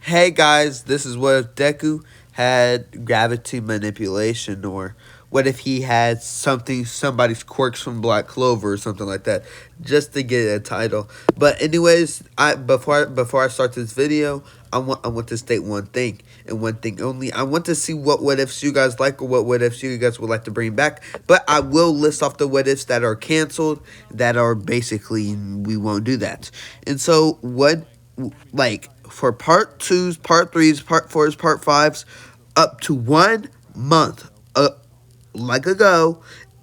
Hey guys, this is what if Deku had gravity manipulation, or what if he had somebody's quirks from Black Clover or something like that, just to get a title. But anyways, before I start this video, I want to state one thing and one thing only. I want to see what ifs you guys like, or what ifs you guys would like to bring back. But I will list off the what ifs that are canceled, that are basically we won't do that. And so what, like, for part twos, part threes, part fours, part fives, up to 1 month, like ago,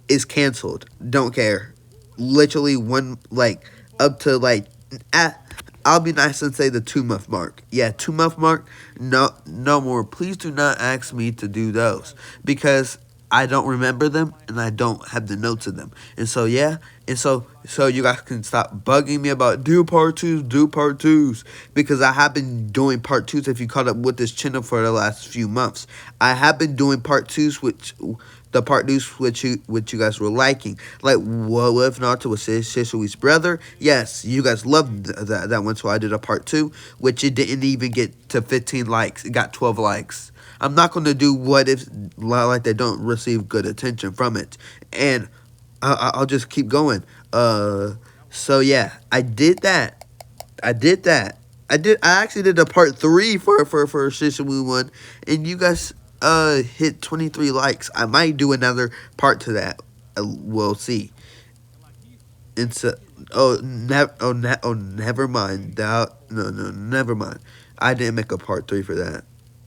is canceled. Don't care. Literally one, like, up to like, I'll be nice and say the 2 month mark. Yeah, 2 month mark. No, no more. Please do not ask me to do those, because I don't remember them and I don't have the notes of them. And so yeah, and so you guys can stop bugging me about do part twos, because I have been doing part twos. If you caught up with this channel for the last few months, I have been doing part twos, which the part twos which you guys were liking. Like, what if Naruto was Shishui's brother? Yes, you guys loved that one, so I did a part two, which it didn't even get to 15 likes. It got 12 likes. I'm not going to do what if like they don't receive good attention from it. And I'll just keep going. So yeah, I did that. I actually did a part three for Shishui one, and you guys hit 23 likes. I might do another part to that. We'll see. And so, never mind. No, never mind. I didn't make a part three for that.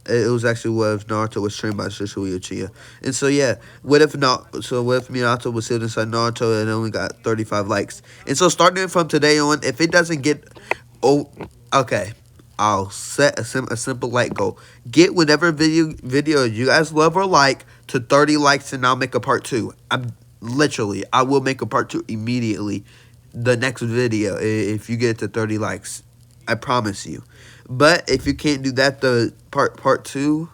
It was actually what if Naruto was trained by Shisui Uchiha. And so yeah, what if Minato was sitting inside Naruto and only got 35 likes? And so starting from today on, if it doesn't get, okay, I'll set a simple like goal. Get whatever video you guys love or like to 30 likes, and I'll make a part two. I will make a part two immediately. The next video, if you get it to 30 likes, I promise you. But if you can't do that, the part two,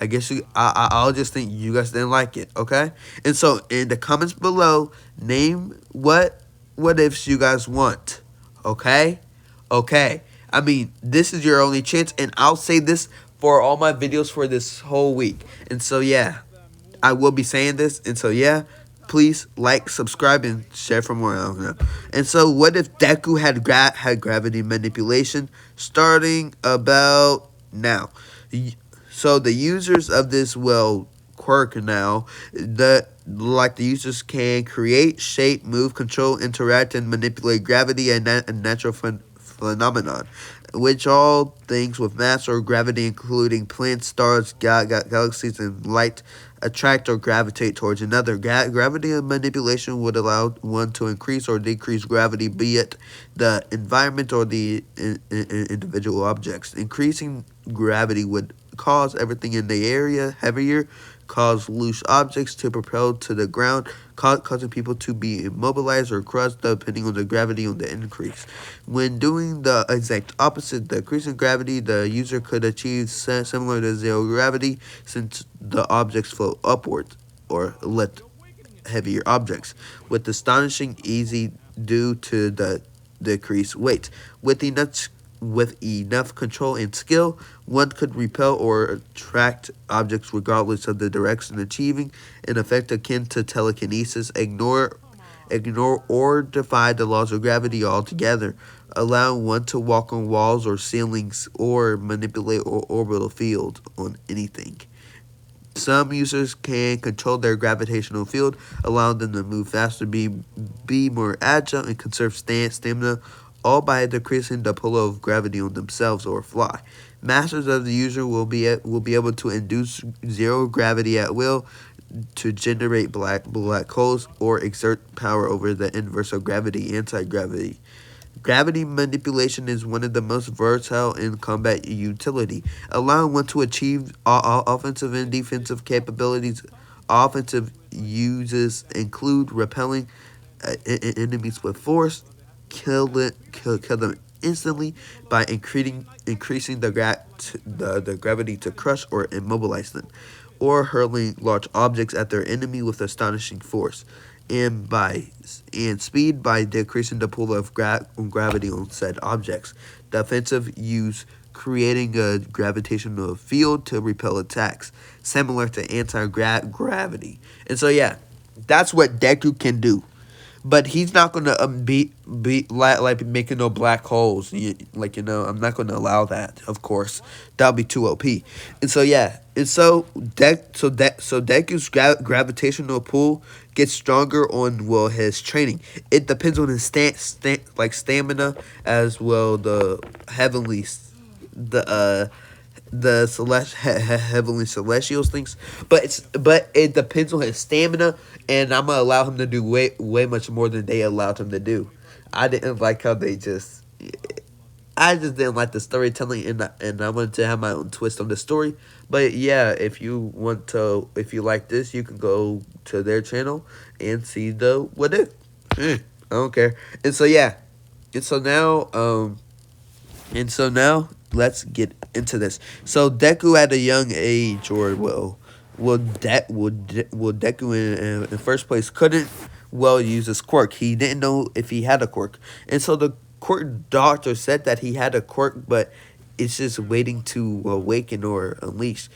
I guess I'll just think you guys didn't like it, okay? And so in the comments below, name what ifs you guys want, okay? Okay. I mean, this is your only chance, and I'll say this for all my videos for this whole week. And so yeah, I will be saying this, and so yeah, please like, subscribe, and share for more. I don't know. And so what if Deku had gravity manipulation starting about now? So the users of this quirk now, the users can create, shape, move, control, interact, and manipulate gravity and natural phenomenon, which all things with mass or gravity, including planets, stars, galaxies, and light, attract or gravitate towards another. Gravity manipulation would allow one to increase or decrease gravity, be it the environment or the individual objects. Increasing gravity would cause everything in the area heavier, cause loose objects to propel to the ground, causing people to be immobilized or crushed depending on the gravity on the increase. When doing the exact opposite, the increasing gravity, the user could achieve similar to zero gravity, since the objects float upwards or lift heavier objects with astonishing easy due to the decreased weight. With enough control and skill, one could repel or attract objects regardless of the direction, achieving an effect akin to telekinesis. Ignore or defy the laws of gravity altogether, allowing one to walk on walls or ceilings or manipulate or orbital fields on anything. Some users can control their gravitational field, allowing them to move faster, be more agile, and conserve stamina, all by decreasing the pull of gravity on themselves or fly. Masters of the user will be able to induce zero gravity at will, to generate black holes, or exert power over the inverse of gravity, anti-gravity. Gravity manipulation is one of the most versatile in combat utility, allowing one to achieve offensive and defensive capabilities. Offensive uses include repelling enemies with force, kill them instantly by increasing the gravity to crush or immobilize them, or hurling large objects at their enemy with astonishing force, and speed by decreasing the pull of gravity on said objects. Defensive use creating a gravitational field to repel attacks, similar to anti-gravity. And so yeah, that's what Deku can do. But he's not gonna be like making no black holes. Like I'm not gonna allow that. Of course, that'll be too OP. And so yeah, and so Deku's gravitational pull gets stronger on his training. It depends on his like stamina as well. The heavenly celestials things, but it depends on his stamina, and I'm gonna allow him to do way much more than they allowed him to do. I didn't like how they just. I just didn't like the storytelling, and I wanted to have my own twist on the story. But yeah, if you like this, you can go to their channel and see the what it. I don't care. And so yeah, and so now let's get into this. So Deku at a young age, or Deku in first place couldn't use his quirk. He didn't know if he had a quirk, and so the quirk doctor said that he had a quirk, but it's just waiting to awaken or unleash.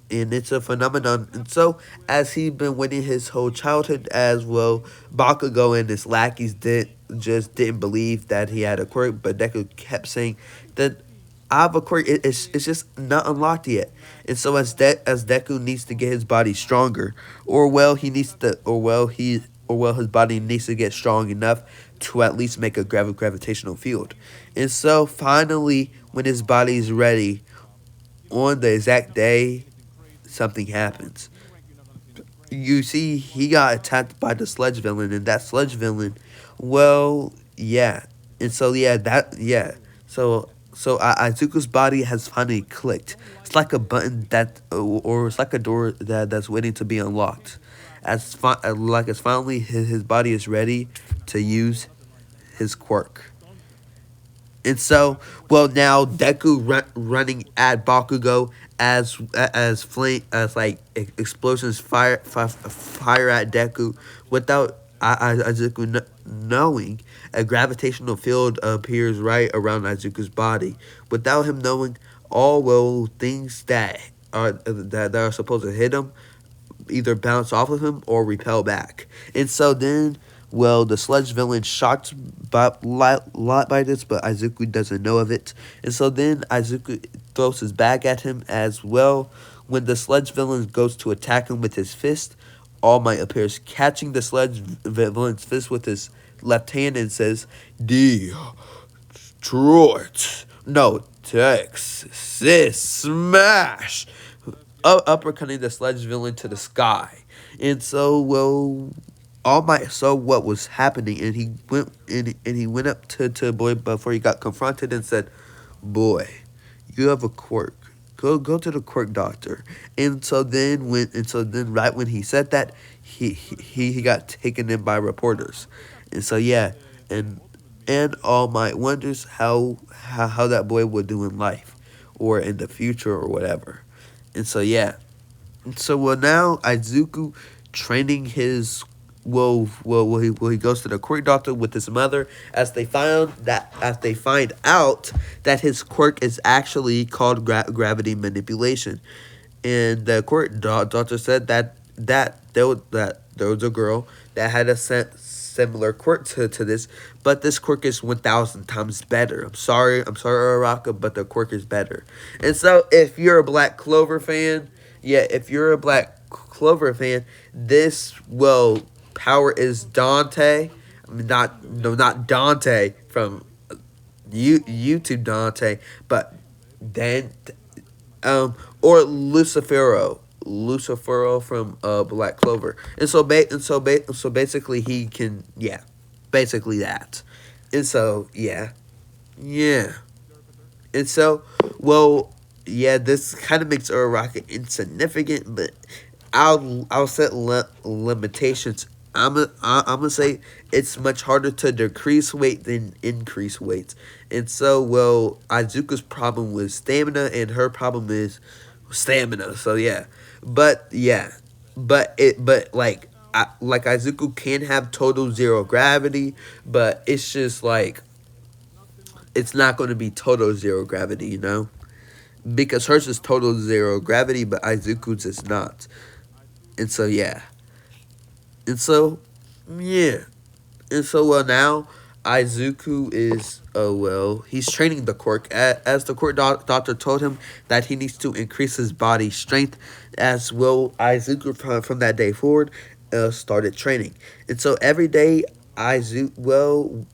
And it's a phenomenon. And so, as he'd been waiting his whole childhood as well, Bakugo and his lackeys didn't believe that he had a quirk, but Deku kept saying that I have a quirk. It's just not unlocked yet. And so as Deku needs to get his body stronger, he needs to, his body needs to get strong enough to at least make a gravitational field. And so finally, when his body's ready, on the exact day something happens. You see, he got attacked by the sludge villain, and that sludge villain, yeah, and so Izuku's body has finally clicked. It's like a button or it's like a door that's waiting to be unlocked. As finally his body is ready to use his quirk. And so, now Deku running at Bakugo as flame as like explosions fire at Deku without Izuku knowing. A gravitational field appears right around Izuku's body without him knowing. All things that are supposed to hit him either bounce off of him or repel back. And so then, the sludge villain shocked by lot by this, but Izuku doesn't know of it. And so then Izuku throws his bag at him as well. When the sludge villain goes to attack him with his fist, All Might appears, catching the sludge villain's fist with his left hand and says, Detroit. No, Texas. Smash. Uppercutting the sludge villain to the sky. And so, All Might saw what was happening, and he went up to Boy before he got confronted and said, "Boy, you have a quirk. Go to the quirk doctor." And so then right when he said that, he got taken in by reporters. And so yeah, and All Might wonders how that boy would do in life or in the future or whatever. And so yeah. And so now Izuku training his he goes to the quirk doctor with his mother as they find out that his quirk is actually called gravity manipulation. And the quirk doctor said that there was a girl that had a similar quirk to this, but this quirk is 1,000 times better. I'm sorry, Araka, but the quirk is better. And so if you're a Black Clover fan, this power is Dante. I mean, not Dante from YouTube Dante, but then or Lucifero from Black Clover. And so basically he can, basically that. And so yeah. And so this kind of makes Uraraka insignificant, but I'll set limitations. I'm gonna say it's much harder to decrease weight than increase weight. And so Izuku's problem was stamina, and her problem is stamina. So but Izuku can have total zero gravity, but it's just like it's not going to be total zero gravity, because hers is total zero gravity, but Izuku's is not. And so yeah, and so yeah, and so now Izuku is he's training the quirk as the quirk doctor told him that he needs to increase his body strength. As well, Izuku from that day forward started training, and so every day Izuku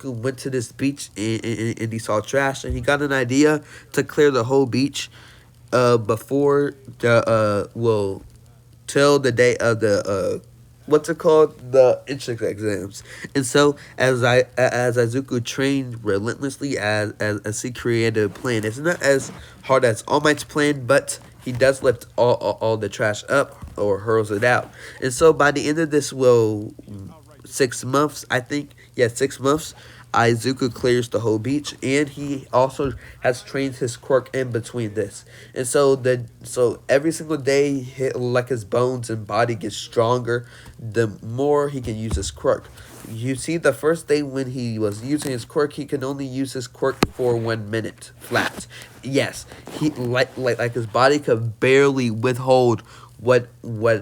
went to this beach and he saw trash and he got an idea to clear the whole beach before the till the day of the what's it called, the entrance exams. And so as Izuku trained relentlessly as he created a plan. It's not as hard as All Might's plan, but he does lift all the trash up or hurls it out. And so by the end of this 6 months, I think. Yeah, 6 months. Izuku clears the whole beach, and he also has trained his quirk in between this. And so every single day, like his bones and body get stronger, the more he can use his quirk. You see, the first day when he was using his quirk, he can only use his quirk for 1 minute flat. Yes, he like his body could barely withhold what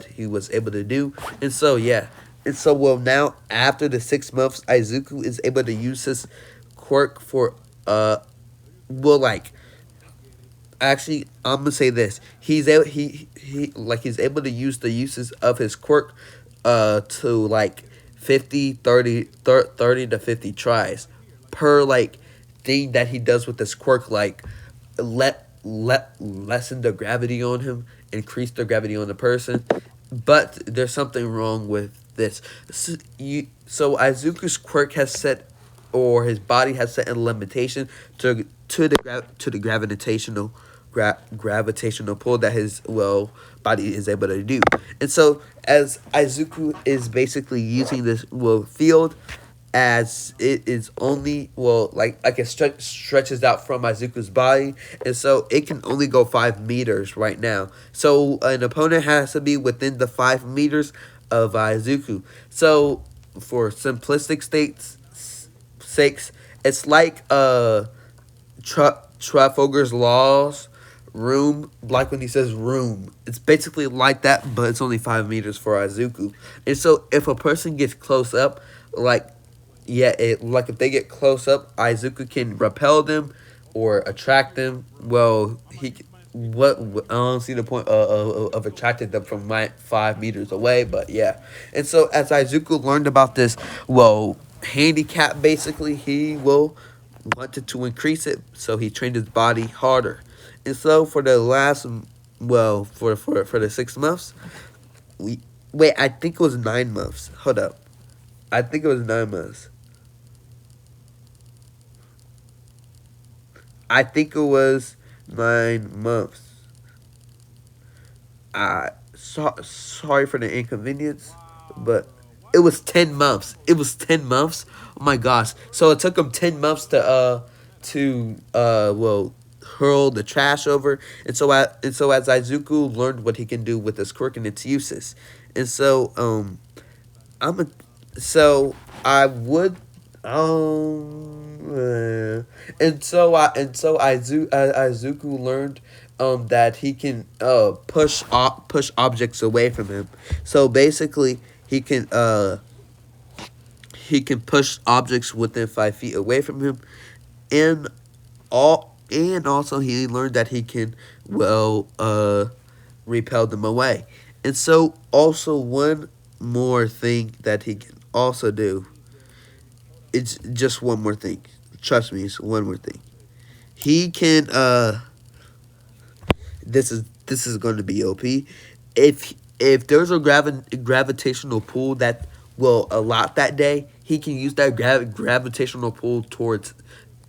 he was able to do, and so yeah. And so, now after the 6 months, Izuku is able to use his quirk for, like, actually, I'm gonna say this. He's able to use the uses of his quirk, to, like, 50, 30 to 50 tries per, like, thing that he does with his quirk, like, lessen the gravity on him, increase the gravity on the person. But there's something wrong with this. So Izuku's quirk has set, or his body has set a limitation to the gravitational pull that his body is able to do. And so as Izuku is basically using this field, as it is only like it stretches out from Izuku's body, and so it can only go 5 meters right now. So an opponent has to be within the 5 meters of Izuku. So for simplistic sakes, it's like Trafalgar's laws room, like when he says room, it's basically like that, but it's only 5 meters for Izuku. And so if a person gets close up, like yeah, like if they get close up, Izuku can repel them or attract them. Well, I don't see the point of attracting them from 5 meters away, but yeah. And so as Izuku learned about this, handicap, basically, he wanted to increase it, so he trained his body harder. And so for the last, for the 6 months, I think it was 9 months. Hold up, I think it was 9 months. I think it was 9 months. Sorry for the inconvenience, but it was 10 months. It was 10 months. Oh my gosh! So it took him 10 months to hurl the trash over, and so as Izuku learned what he can do with his quirk and its uses, and so I'm a so I would Izuku learned that he can push objects away from him. So basically he can push objects within 5 feet away from him, and also he learned that he can repel them away. And so also one more thing that he can also do. It's just one more thing. Trust me, it's one more thing. He can this is going to be OP. If there's a gravitational pull that will allot that day, he can use that gravitational pull towards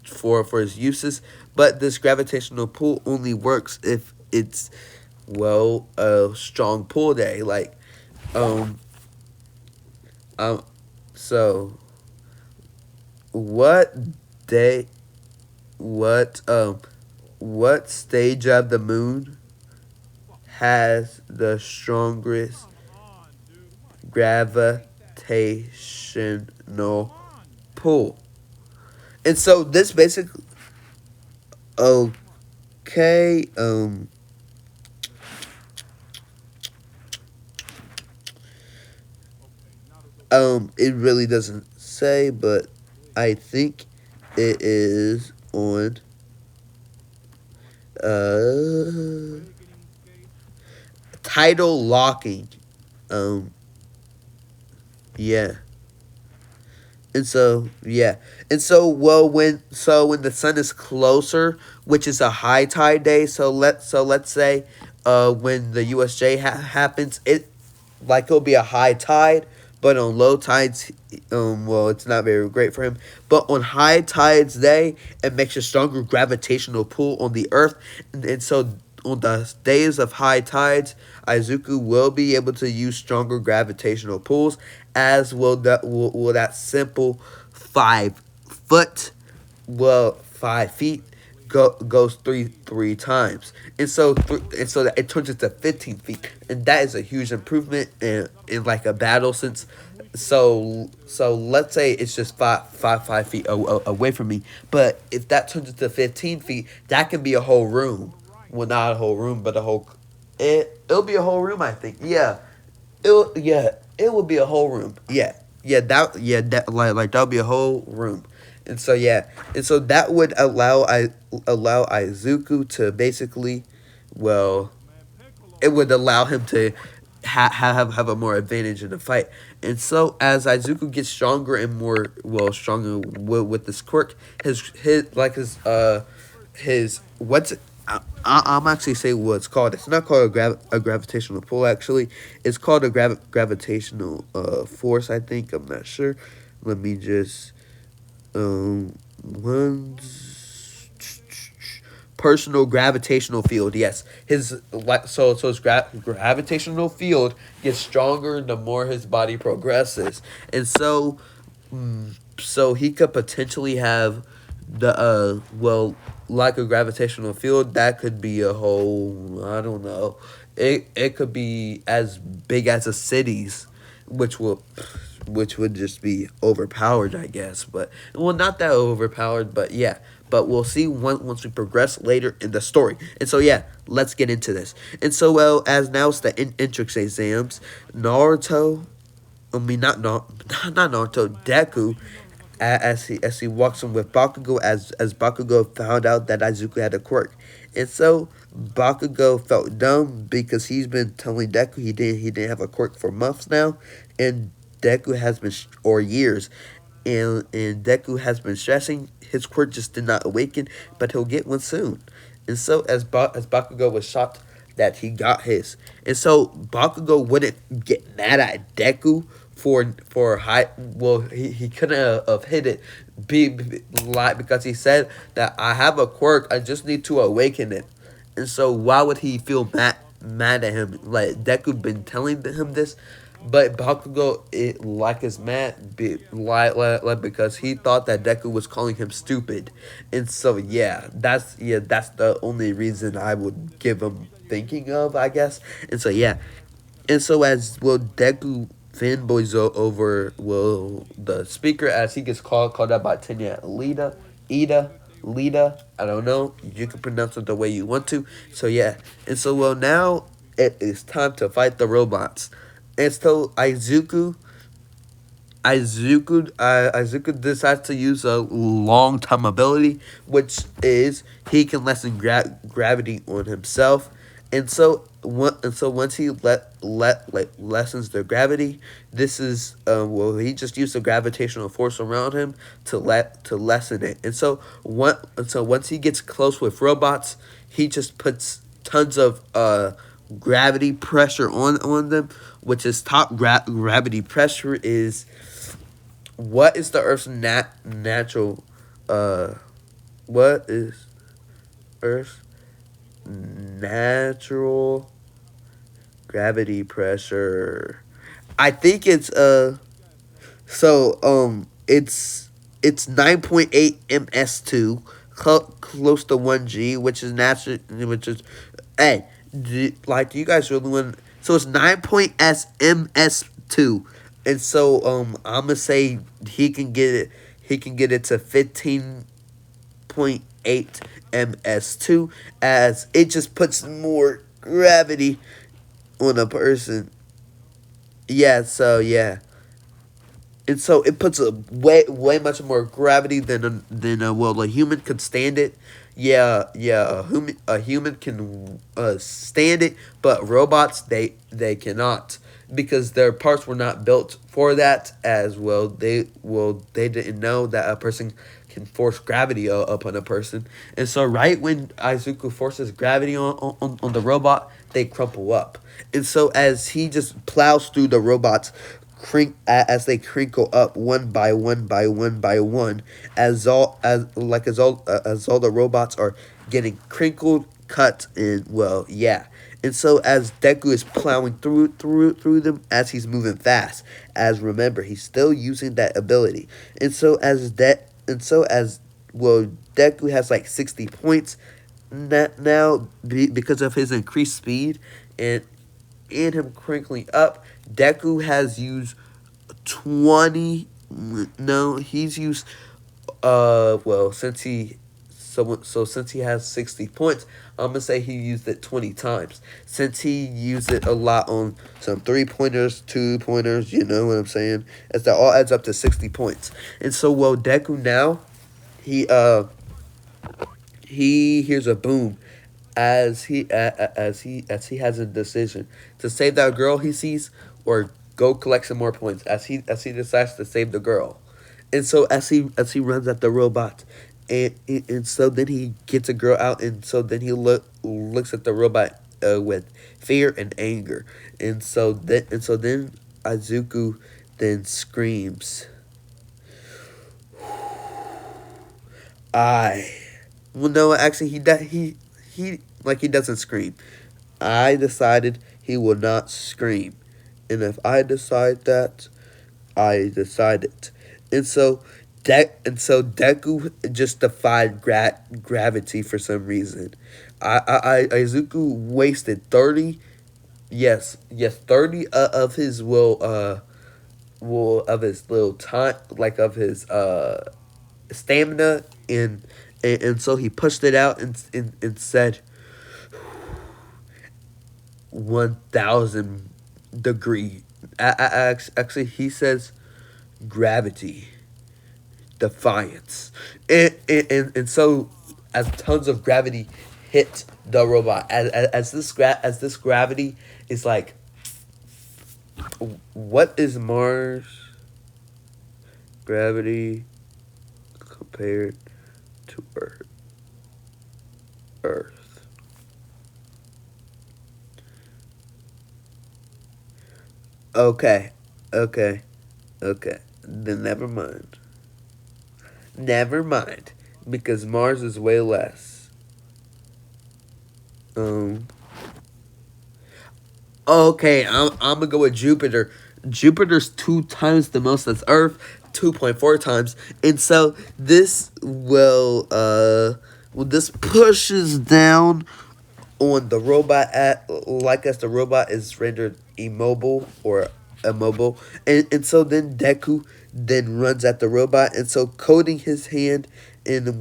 for his uses. But this gravitational pull only works if it's a strong pull day. Like um um so what day what what stage of the moon has the strongest gravitational pull? And so this basically, oh, Okay. It really doesn't say, but I think it is on uh title locking. Um, yeah. And so yeah, and so when the sun is closer, which is a high tide day. So let's say, when the USJ happens, it'll be a high tide, but on low tides, well, it's not very great for him. But on high tides day, it makes a stronger gravitational pull on the Earth, and so on the days of high tides, Izuku will be able to use stronger gravitational pulls, as will that simple 5 foot, well, 5 feet goes three times, and so that it turns into 15 feet, and that is a huge improvement in like a battle since. So let's say it's just 5 feet away from me, but if that turns into 15 feet, that can be a whole room. Well, not a whole room, but a whole. It'll be a whole room, I think. It will be a whole room. That like that'll be a whole room. And so that would allow Izuku to basically, well, it would allow him to have a more advantage in the fight. And so as Izuku gets stronger and more, well, stronger with this quirk, his what's it? I'm actually saying what it's called. It's not called a gravitational pull. Actually, it's called a gravitational force. I think, I'm not sure. Let me just one personal gravitational field. Yes, his gravitational field gets stronger the more his body progresses, and so he could potentially have the like a gravitational field that could be a whole, I don't know, it could be as big as a city's, which will which would just be overpowered, I guess. But, well, not that overpowered, but yeah. But we'll see once we progress later in the story. And so yeah, let's get into this. And so, well, as now it's the entrance exams, Naruto, I mean, not Naruto, Deku, as he walks in with Bakugo, as Bakugo found out that Izuku had a quirk. And so Bakugo felt dumb because he's been telling Deku he didn't have a quirk for months now, and Deku has been, or years, and Deku has been stressing. His quirk just did not awaken, but he'll get one soon. And so as Bakugo was shocked that he got his, and so Bakugo wouldn't get mad at Deku for high. Well, he couldn't have hit it, like, because he said that I have a quirk. I just need to awaken it. And so why would he feel mad at him? Like, Deku been telling him this, but Bakugo, is mad, because he thought that Deku was calling him stupid. And so that's the only reason I would give him thinking of, I guess. And so yeah, and so as, well, Deku fanboys over, well, the speaker, as he gets called out by Tenya Lita. I don't know. You can pronounce it the way you want to. So yeah, and so, well, now it is time to fight the robots. And so Izuku decides to use a long time ability, which is he can lessen gravity on himself, and so once he lessens the gravity, this is, well, he just used the gravitational force around him to lessen it, and so once he gets close with robots, he just puts tons of gravity pressure on them, which is top gravity pressure is, what is the Earth's natural, uh what is Earth's natural gravity pressure? I think it's it's 9.8 ms2, close to 1 g, which is natural, which is, hey, do you guys really want, so it's 9.s ms2, and so I'm gonna say he can get it to 15.8 8ms2, as it just puts more gravity on a person. Yeah, so yeah. And so it puts a way much more gravity than a human could stand it. Yeah, a human can stand it, but robots they cannot, because their parts were not built for that as well. They didn't know that a person can force gravity upon a person, and so right when Izuku forces gravity on the robot, they crumple up, and so as he just plows through the robots, as they crinkle up one by one by one by one, as all the robots are getting crinkled, cut, and well, yeah. And so as Deku is plowing through them, as he's moving fast, as remember he's still using that ability, and so as well, Deku has like 60 points now, because of his increased speed and him crinkling up. Deku has used 20. No, he's used. Well, since he has 60 points, I'm gonna say he used it 20 times. Since he used it a lot on some 3 pointers, 2 pointers, you know what I'm saying? As that all adds up to 60 points. And so, well, Deku now, he uh he hears a boom, as he has a decision to save that girl he sees, or go collect some more points, as he decides to save the girl. And so as he runs at the robot, and so then he gets a girl out, and so then he looks at the robot with fear and anger. And so then Izuku then screams, I well, no, actually, he doesn't scream. I decided he will not scream, and if I decide that, I decide it. And so, Deku just defied gravity for some reason. Izuku wasted 30. Yes, 30 of his will of his little time, like of his stamina, and so he pushed it out, and said 1,000 degree. Actually, he says gravity, defiance, and so as tons of gravity hit the robot, as this gravity is like, what is Mars gravity compared to Earth? Okay, okay, okay. Then never mind. Never mind, because Mars is way less. Um. Okay, I'm gonna go with Jupiter. Jupiter's 2 times the most as Earth, 2.4 times, and so this pushes down on the robot, as the robot is rendered immobile or immobile, and so then Deku then runs at the robot, and so coating his hand in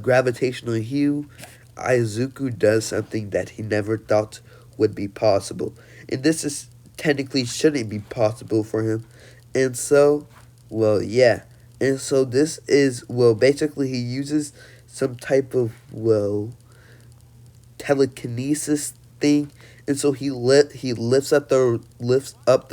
gravitational hue, Izuku does something that he never thought would be possible, and this is technically shouldn't be possible for him, and so, well, yeah, and so this is, well, basically he uses some type of, well, telekinesis thing, and so he lifts up the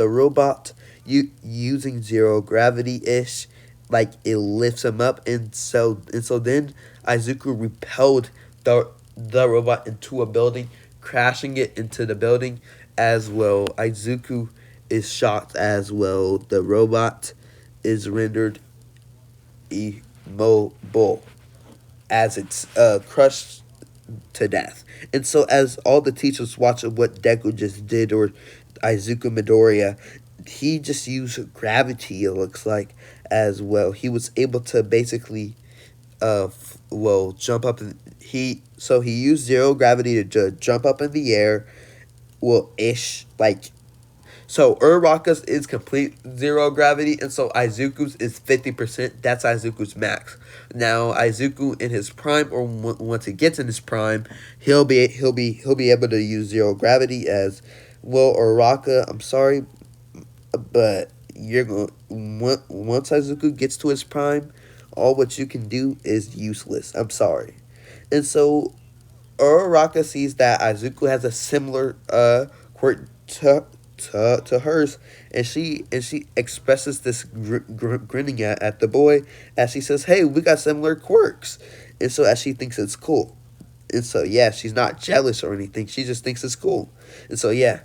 robot, using zero gravity ish, like it lifts him up, and so then Izuku repelled the robot into a building, crashing it into the building as well. Izuku is shocked as well. The robot is rendered immobile, as it's crushed to death. And so, as all the teachers watch what Deku just did, or Izuku Midoriya, he just used gravity, it looks like, as well. He was able to basically, jump up. He used zero gravity to jump up in the air, well, ish, like So Uraraka's is complete zero gravity, and so Izuku's is 50%. That's Izuku's max. Now Izuku in his prime, or once he gets in his prime, he'll be able to use zero gravity as well. Uraraka, I'm sorry, but you're going once Izuku gets to his prime, all what you can do is useless. I'm sorry, and so Uraraka sees that Izuku has a similar quirk to hers, and she expresses this grinning at the boy as she says, "Hey, we got similar quirks," and so as she thinks it's cool, and so yeah, she's not jealous or anything. She just thinks it's cool, and so yeah,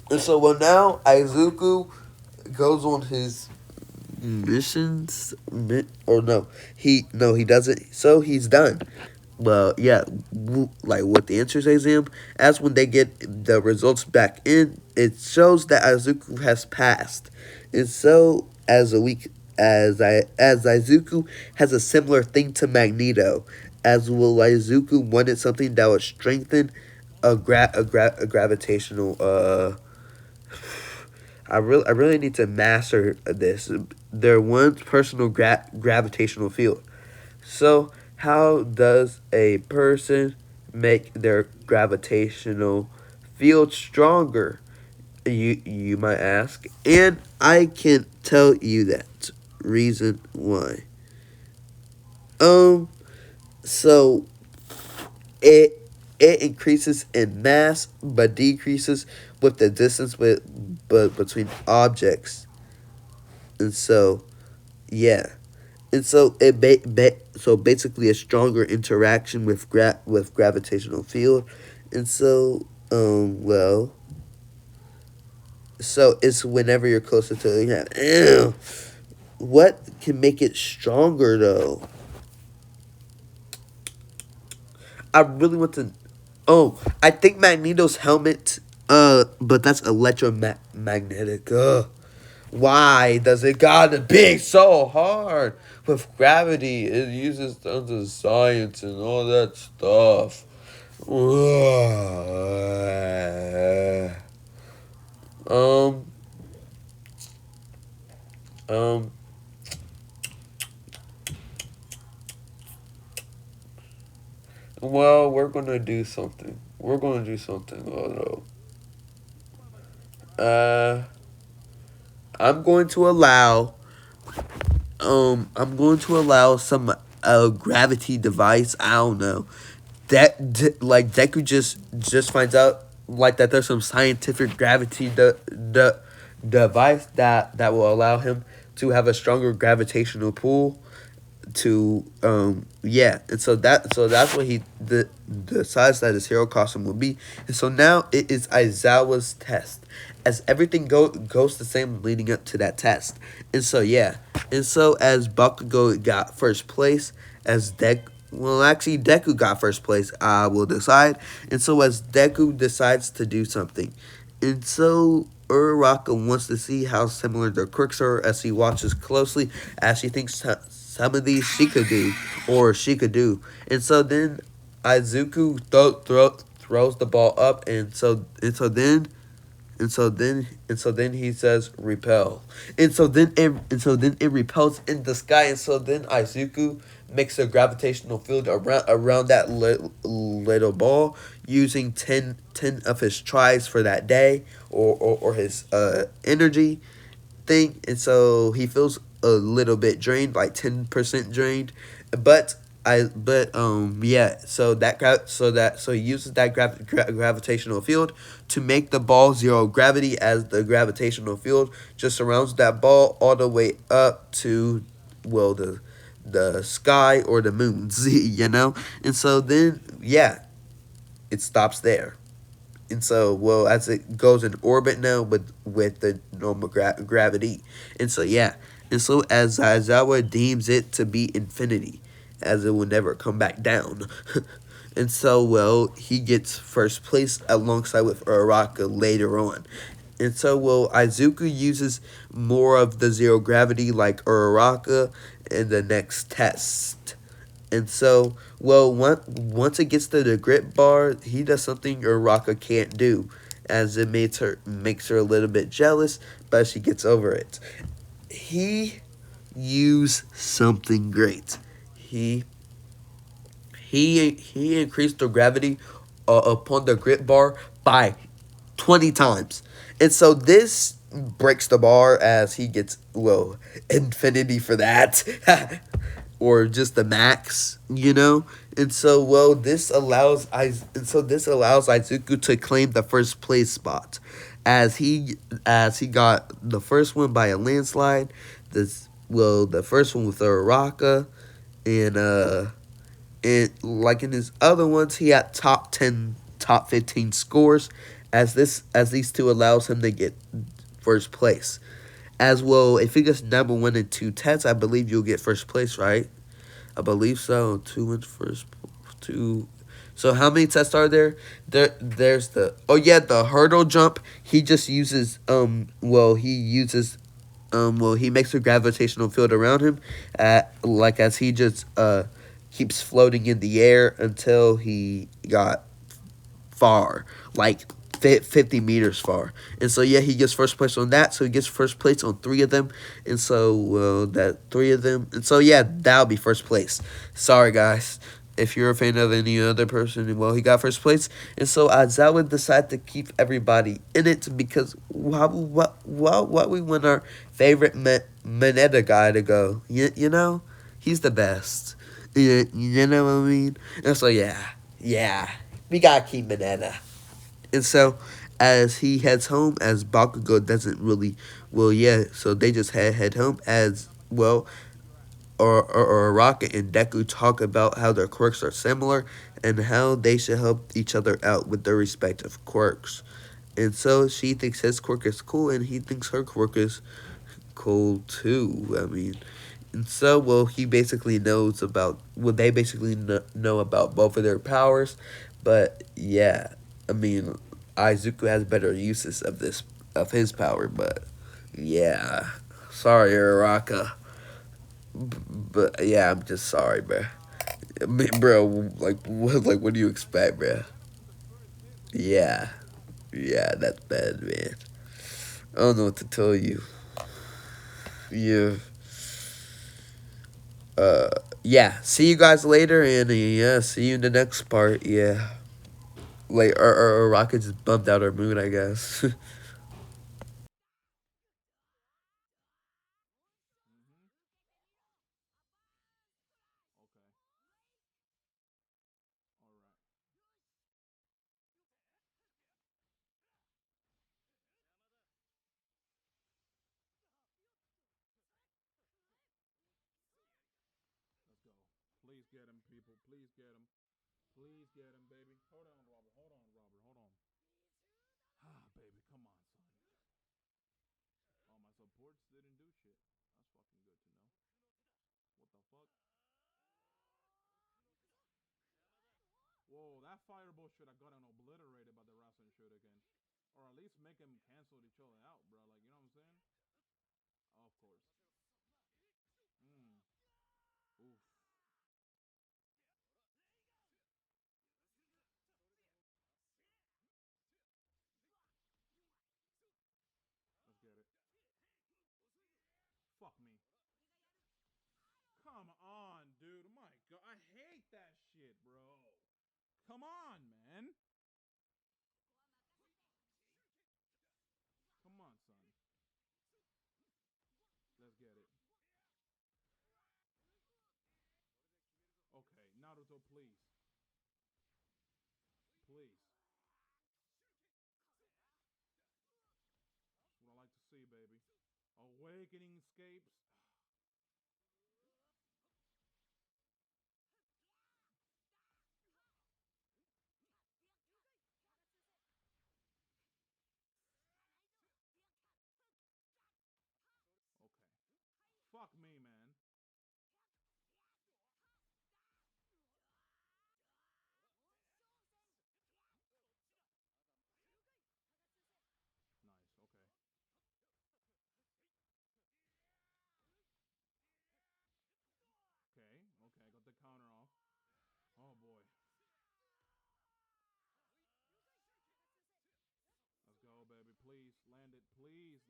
and so well now Izuku goes on his missions, or no he doesn't. So he's done. Well, yeah, like with the entrance exam, as when they get the results back in, it shows that Izuku has passed, and so as a week as Izuku has a similar thing to Magneto, as will Izuku wanted something that would strengthen a gravitational I really need to master this. Their one personal gravitational field. So, how does a person make their gravitational field stronger? You might ask, and I can tell you that reason why. Um, so it increases in mass but decreases with the distance but between objects, and so yeah. And so so basically a stronger interaction with gravitational field, and so well, so it's whenever you're closer to what can make it stronger though? I really want to. Oh, I think Magneto's helmet. But that's electromagnetic. Why does it gotta be so hard with gravity? It uses tons of science and all that stuff. um, um, well, we're gonna do something. We're gonna do something. Oh no. I'm going to allow. I'm going to allow some gravity device. I don't know like Deku just finds out like that there's some scientific gravity device that will allow him to have a stronger gravitational pull to yeah, and so that's what he decides that his hero costume will be, and so now it is Aizawa's test, as everything goes the same leading up to that test, and so yeah, and so as Bakugo got first place, as Deku got first place, I will decide, and so as Deku decides to do something, and so Uraraka wants to see how similar their quirks are as he watches closely, as she thinks some of these she could do, or she could do. And so then Izuku throws the ball up, and so then he says repel, and so then it repels in the sky, and so then Izuku makes a gravitational field around that little ball using 10 of his tries for that day, or his energy thing, and so he feels a little bit drained, like 10% drained, but yeah, so he uses that gravitational field to make the ball zero gravity, as the gravitational field just surrounds that ball all the way up to, well, the sky or the moons, and so then yeah, it stops there. And so, well, as it goes in orbit now with the normal gravity, and so yeah, and so as Aizawa deems it to be infinity, as it will never come back down, and so well he gets first place alongside with Uraraka later on, and so well Izuku uses more of the zero gravity like Uraraka in the next test. And so, well, once it gets to the grit bar, he does something Uraka can't do, as it makes her a little bit jealous, but she gets over it. He used something great. He he increased the gravity upon the grip bar by 20 times. And so this breaks the bar as he gets, well, infinity for that. Or just the max, you know? And so, well, this allows Izuku to claim the first place spot. As he got the first one by a landslide, the first one with Uraraka, and like in his other ones, he had top 10, top 15 scores. As these two allows him to get first place. As well, if he gets number one in two tests, I believe you'll get first place, right? I believe so. Two in first, two. So how many tests are there? There's the, oh yeah, the hurdle jump. He just uses he makes a gravitational field around him, like as he just keeps floating in the air until he got far, like 50 meters far. And so, yeah, he gets first place on that. So he gets first place on three of them. And so, that three of them. And so, yeah, that'll be first place. Sorry, guys. If you're a fan of any other person, well, he got first place. And so, Aizawa decided to keep everybody in it because why we want our favorite Mineta guy to go? You know? He's the best. You know what I mean? And so, yeah. We gotta keep Mineta. And so, as he heads home, as Bakugo doesn't really, well, yeah, so they just head home as well. Or Rocket and Deku talk about how their quirks are similar and how they should help each other out with their respective quirks. And so she thinks his quirk is cool, and he thinks her quirk is cool too. I mean, and so, well, he basically knows about, well, they basically know about both of their powers. But yeah, I mean, Izuku has better uses of his power. But yeah, sorry, Uraraka. But yeah, I'm just sorry, bro. I mean, bro, what do you expect, bro? Yeah, yeah, that's bad, man. I don't know what to tell you. Yeah. uh yeah, see you guys later, and yeah, see you in the next part. Yeah, like or Rocket just bumped out her moon, I guess.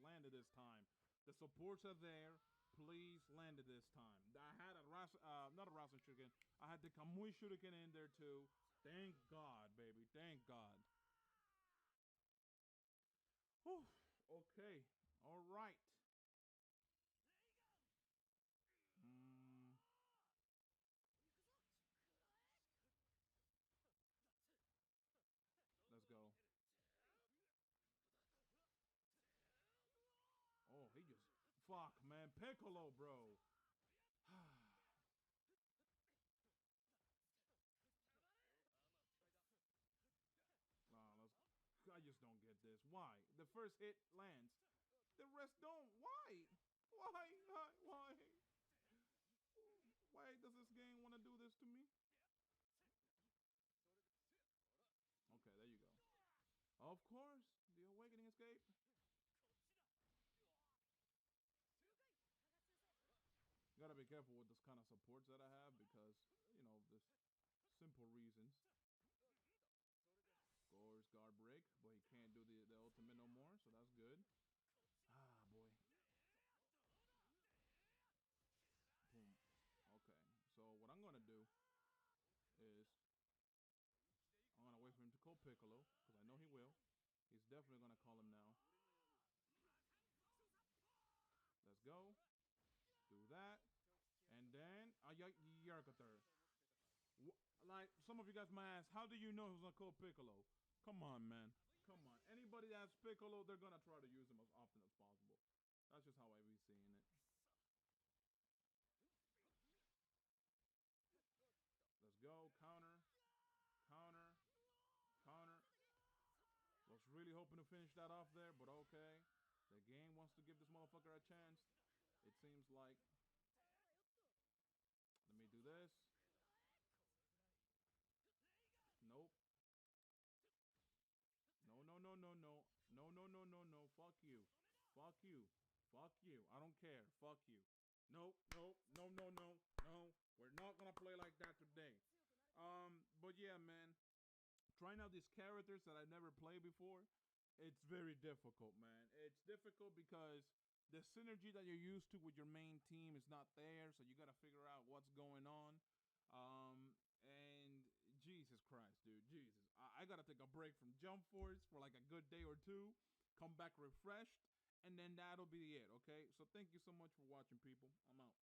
land it this time. The supports are there. Please land it this time. I had a not a Rasen Shuriken. I had the Kamui Shuriken in there too. Thank God, baby. Thank God. Whew. Okay. All right. Mm, let's go. Oh, he just fuck, man. Piccolo, bro. Let's. I just don't get this. Why? The first hit lands. The rest don't. Why? Why? Why does this game want to do this to me? Okay, there you go. Of course, the Awakening Escape. Gotta be careful with this kind of supports that I have because, you know, this simple reasons. Scores guard break, but he can't do the ultimate no more, so that's good. Ah, boy. Boom. Okay, so what I'm gonna do is I'm gonna wait for him to call Piccolo because I know he will. He's definitely gonna call him now. Let's go. Do that, and then Yarkathur. Like some of you guys might ask, how do you know who's gonna call Piccolo? Come on, man. Come on. Anybody that's Piccolo, they're gonna try to use him as often as possible. That's just how I be seeing it. Let's go. Counter. Counter. Counter. Was really hoping to finish that off there, but okay. The game wants to give this motherfucker a chance. It seems like. Let me do this. Nope. No, no, no, no, no. No, no, no, no, no. Fuck you. Fuck you. Fuck you. I don't care. Fuck you. Nope, nope, no, no, no, no. We're not gonna play like that today. But yeah, man. Trying out these characters that I've never played before, it's very difficult, man. It's difficult because the synergy that you're used to with your main team is not there, so you gotta figure out what's going on. And Jesus Christ, dude, Jesus. I gotta take a break from Jump Force for like a good day or two, come back refreshed, and then that'll be it, okay? So thank you so much for watching, people. I'm out.